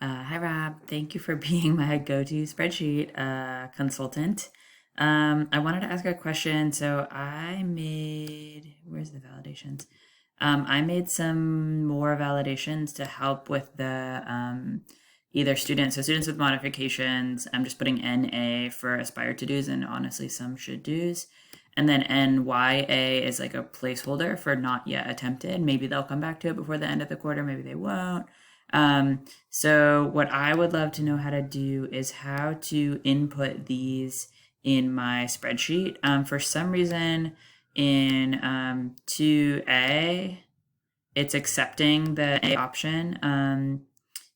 Hi, Rob. Thank you for being my go-to spreadsheet consultant. I wanted to ask a question. So where's the validations? I made some more validations to help with the either students. So students with modifications, I'm just putting NA for aspire to do's and honestly some should do's. And then NYA is like a placeholder for not yet attempted. Maybe they'll come back to it before the end of the quarter. Maybe they won't. So what I would love to know how to do is how to input these in my spreadsheet. For some reason in 2A, it's accepting the A option,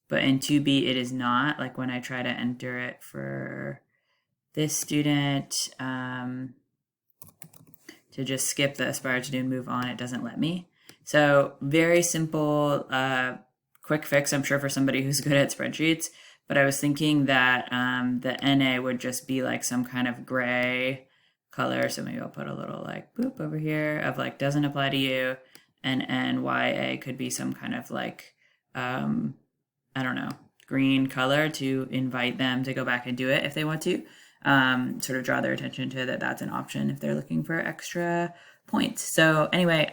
but in 2B, it is not. Like when I try to enter it for this student, to just skip the aspire to do and move on, it doesn't let me. So very simple, quick fix, I'm sure, for somebody who's good at spreadsheets. But I was thinking that the NA would just be like some kind of gray color. So maybe I'll put a little like boop over here of like doesn't apply to you. And NYA could be some kind of like, I don't know, green color to invite them to go back and do it if they want to. Sort of draw their attention to that that's an option if they're looking for extra points. So anyway,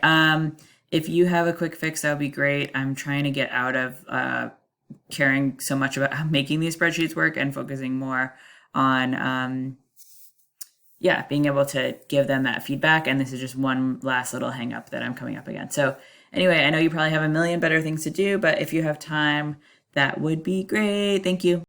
if you have a quick fix, that would be great. I'm trying to get out of caring so much about making these spreadsheets work and focusing more on, being able to give them that feedback. And this is just one last little hang up that I'm coming up against. So anyway, I know you probably have a million better things to do, but if you have time, that would be great. Thank you.